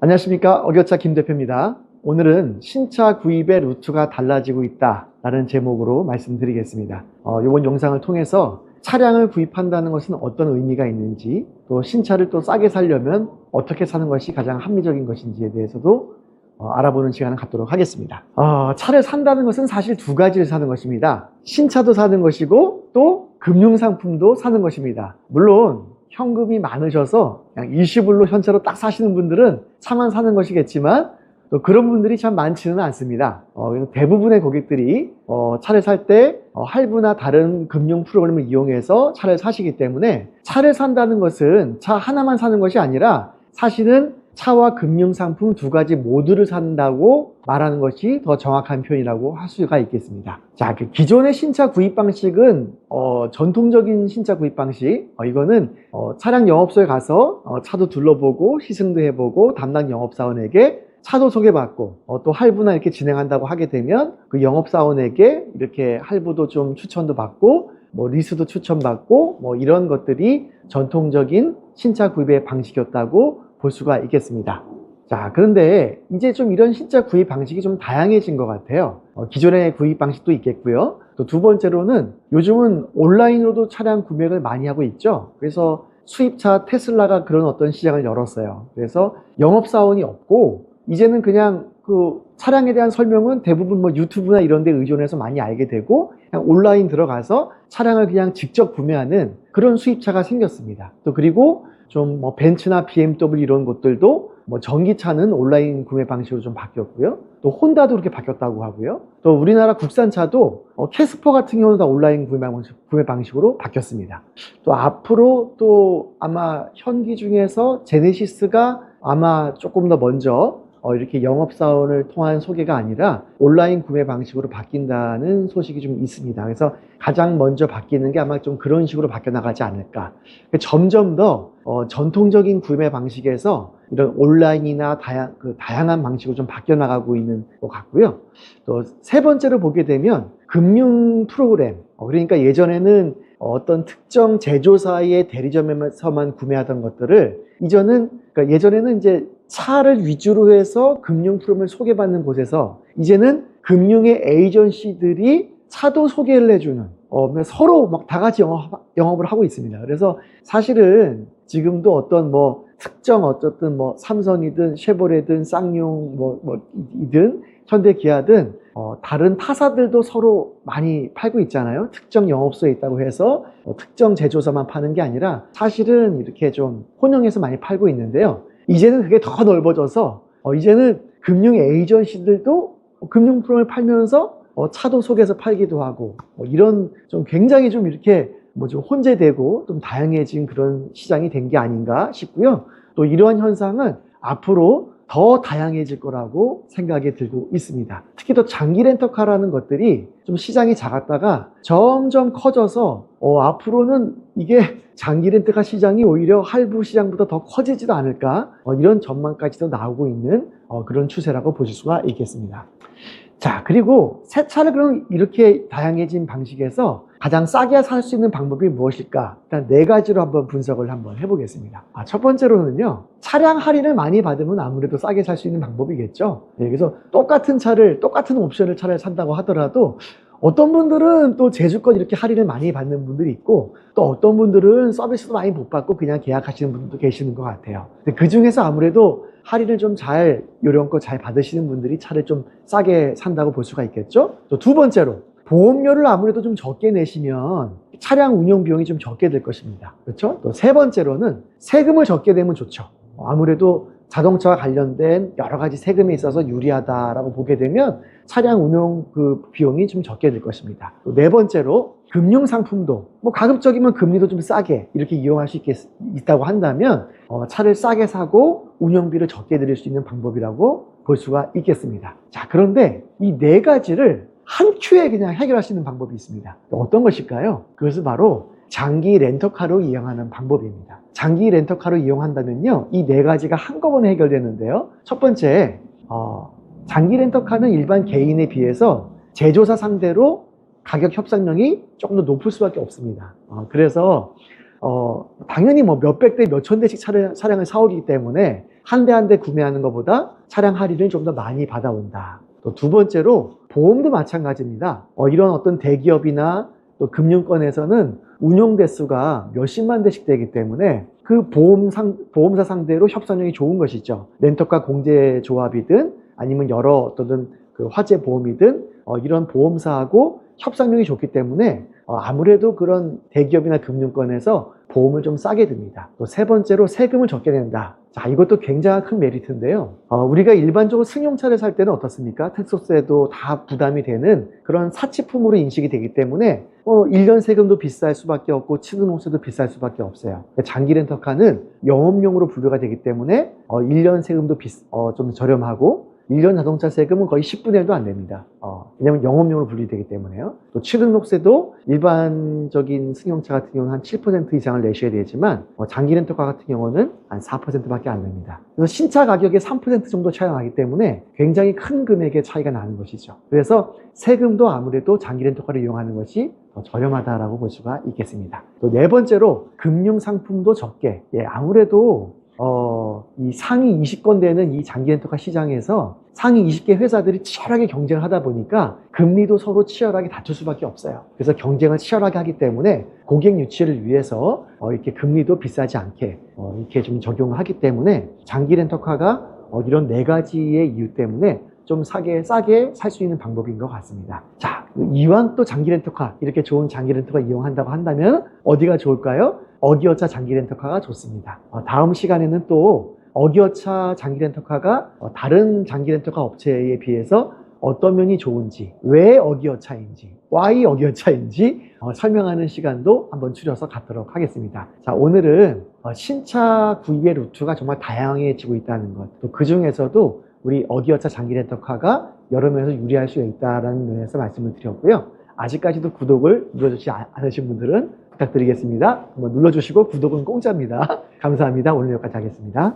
안녕하십니까. 어교차 김 대표입니다. 오늘은 신차 구입의 루트가 달라지고 있다 라는 제목으로 말씀드리겠습니다. 이번 영상을 통해서 차량을 구입한다는 것은 어떤 의미가 있는지, 또 신차를 또 싸게 사려면 어떻게 사는 것이 가장 합리적인 것인지에 대해서도 알아보는 시간을 갖도록 하겠습니다. 차를 산다는 것은 사실 두 가지를 사는 것입니다. 신차도 사는 것이고 또 금융상품도 사는 것입니다. 물론 현금이 많으셔서 그냥 일시불로 현찰로 딱 사시는 분들은 차만 사는 것이겠지만, 또 그런 분들이 참 많지는 않습니다. 대부분의 고객들이 차를 살 때 할부나 다른 금융 프로그램을 이용해서 차를 사시기 때문에, 차를 산다는 것은 차 하나만 사는 것이 아니라 사실은 차와 금융상품 두 가지 모두를 산다고 말하는 것이 더 정확한 표현이라고 할 수가 있겠습니다. 자, 기존의 신차 구입 방식은 전통적인 신차 구입 방식, 이거는 차량 영업소에 가서 차도 둘러보고 시승도 해보고 담당 영업사원에게 차도 소개받고 또 할부나 이렇게 진행한다고 하게 되면 그 영업사원에게 이렇게 할부도 좀 추천도 받고 리스도 추천받고 이런 것들이 전통적인 신차 구입의 방식이었다고 볼 수가 있겠습니다. 자, 그런데 이제 좀 이런 신차 구입 방식이 좀 다양해진 것 같아요. 기존의 구입 방식도 있겠고요. 또 두 번째로는 요즘은 온라인으로도 차량 구매를 많이 하고 있죠. 그래서 수입차 테슬라가 그런 어떤 시장을 열었어요. 그래서 영업사원이 없고 이제는 그냥 그 차량에 대한 설명은 대부분 유튜브나 이런 데 의존해서 많이 알게 되고, 그냥 온라인 들어가서 차량을 그냥 직접 구매하는 그런 수입차가 생겼습니다. 또 그리고 좀 벤츠나 BMW 이런 곳들도 전기차는 온라인 구매 방식으로 좀 바뀌었고요. 또 혼다도 그렇게 바뀌었다고 하고요. 또 우리나라 국산차도 캐스퍼 같은 경우는 다 온라인 구매 방식으로 바뀌었습니다. 또 앞으로 또 아마 현기 중에서 제네시스가 아마 조금 더 먼저 이렇게 영업사원을 통한 소개가 아니라 온라인 구매 방식으로 바뀐다는 소식이 좀 있습니다. 그래서 가장 먼저 바뀌는 게 아마 좀 그런 식으로 바뀌어 나가지 않을까. 점점 더 전통적인 구매 방식에서 이런 온라인이나 다양한 방식으로 좀 바뀌어 나가고 있는 것 같고요. 또 세 번째로 보게 되면 금융 프로그램, 그러니까 예전에는 어떤 특정 제조사의 대리점에서만 구매하던 것들을 그러니까 예전에는 이제 차를 위주로 해서 금융 프로그램을 소개받는 곳에서 이제는 금융의 에이전시들이 차도 소개를 해주는, 서로 다 같이 영업을 하고 있습니다. 그래서 사실은 지금도 어떤 특정 어쨌든 삼성이든 쉐보레든 쌍용 이든 현대 기아든 다른 타사들도 서로 많이 팔고 있잖아요. 특정 영업소에 있다고 해서 특정 제조사만 파는 게 아니라 사실은 이렇게 좀 혼용해서 많이 팔고 있는데요. 이제는 그게 더 넓어져서 이제는 금융 에이전시들도 금융 프로그램을 팔면서 차도 속에서 팔기도 하고 이런 좀 굉장히 좀 이렇게 좀 혼재되고 좀 다양해진 그런 시장이 된 게 아닌가 싶고요. 또 이러한 현상은 앞으로 더 다양해질 거라고 생각이 들고 있습니다. 특히 또 장기 렌터카라는 것들이 좀 시장이 작았다가 점점 커져서 앞으로는 이게 장기 렌터카 시장이 오히려 할부 시장보다 더 커지지도 않을까, 이런 전망까지도 나오고 있는 그런 추세라고 보실 수가 있겠습니다. 자, 그리고 새 차를 그럼 이렇게 다양해진 방식에서 가장 싸게 살 수 있는 방법이 무엇일까? 일단 네 가지로 한번 분석을 한번 해보겠습니다. 첫 번째로는요, 차량 할인을 많이 받으면 아무래도 싸게 살 수 있는 방법이겠죠. 그래서 똑같은 옵션을 차를 산다고 하더라도 어떤 분들은 또 제주권 이렇게 할인을 많이 받는 분들이 있고, 또 어떤 분들은 서비스도 많이 못 받고 그냥 계약하시는 분들도 계시는 것 같아요. 근데 그 중에서 아무래도 할인을 좀 요령껏 잘 받으시는 분들이 차를 좀 싸게 산다고 볼 수가 있겠죠. 또 두 번째로, 보험료를 아무래도 좀 적게 내시면 차량 운영 비용이 좀 적게 들 것입니다. 그렇죠? 또 세 번째로는 세금을 적게 내면 좋죠. 아무래도 자동차와 관련된 여러 가지 세금이 있어서 유리하다라고 보게 되면 차량 운용 비용이 좀 적게 들 것입니다. 또 네 번째로, 금융 상품도 가급적이면 금리도 좀 싸게 이렇게 이용할 수 있다고 한다면 차를 싸게 사고 운영비를 적게 들일 수 있는 방법이라고 볼 수가 있겠습니다. 자, 그런데 이 네 가지를 한 큐에 그냥 해결할 수 있는 방법이 있습니다. 어떤 것일까요? 그것은 바로 장기 렌터카로 이용하는 방법입니다. 장기 렌터카로 이용한다면요, 이 네 가지가 한꺼번에 해결되는데요. 첫 번째, 장기 렌터카는 일반 개인에 비해서 제조사 상대로 가격 협상력이 조금 더 높을 수밖에 없습니다. 그래서 당연히 몇백 대 몇천 대씩 차량을 사오기 때문에 한 대 한 대 구매하는 것보다 차량 할인을 좀 더 많이 받아온다. 또 두 번째로 보험도 마찬가지입니다. 이런 어떤 대기업이나 또 금융권에서는 운용 대수가 몇십만 대씩 되기 때문에 그 보험사 상대로 협상력이 좋은 것이죠. 렌터카 공제조합이든 아니면 여러 어떤 그 화재 보험이든 이런 보험사하고 협상력이 좋기 때문에 아무래도 그런 대기업이나 금융권에서 보험을 좀 싸게 듭니다. 또 세 번째로 세금을 적게 낸다. 자, 이것도 굉장히 큰 메리트인데요. 우리가 일반적으로 승용차를 살 때는 어떻습니까? 특수세도 다 부담이 되는 그런 사치품으로 인식이 되기 때문에 1년 세금도 비쌀 수밖에 없고 취등록세도 비쌀 수밖에 없어요. 장기 렌터카는 영업용으로 분류가 되기 때문에 1년 세금도 좀 저렴하고 1년 자동차 세금은 거의 10분의 1도 안 됩니다. 왜냐면 영업용으로 분리되기 때문에요. 또 취등록세도 일반적인 승용차 같은 경우는 한 7% 이상을 내셔야 되지만 장기 렌터카 같은 경우는 한 4%밖에 안 됩니다. 그래서 신차 가격의 3% 정도 차이가 나기 때문에 굉장히 큰 금액의 차이가 나는 것이죠. 그래서 세금도 아무래도 장기 렌터카를 이용하는 것이 더 저렴하다라고 볼 수가 있겠습니다. 또 네 번째로 금융 상품도 적게. 아무래도 이 상위 20건 되는 이 장기 렌터카 시장에서 상위 20개 회사들이 치열하게 경쟁을 하다 보니까 금리도 서로 치열하게 다툴 수밖에 없어요. 그래서 경쟁을 치열하게 하기 때문에 고객 유치를 위해서 이렇게 금리도 비싸지 않게 이렇게 좀 적용을 하기 때문에 장기 렌터카가 이런 네 가지의 이유 때문에 좀 싸게 살 수 있는 방법인 것 같습니다. 자, 이왕 또 장기 렌터카, 이렇게 좋은 장기 렌터카 이용한다고 한다면 어디가 좋을까요? 어기어차 장기 렌터카가 좋습니다. 다음 시간에는 또 어기어차 장기 렌터카가 다른 장기 렌터카 업체에 비해서 어떤 면이 좋은지, 왜 어기어차인지, why 어기어차인지 설명하는 시간도 한번 추려서 갖도록 하겠습니다. 자, 오늘은 신차 구입의 루트가 정말 다양해지고 있다는 것, 또 그 중에서도 우리 어기어차 장기 렌터카가 여러 면에서 유리할 수 있다는 면에서 말씀을 드렸고요. 아직까지도 구독을 눌러주지 않으신 분들은 부탁드리겠습니다. 한번 눌러주시고 구독은 공짜입니다. 감사합니다. 오늘 여기까지 하겠습니다.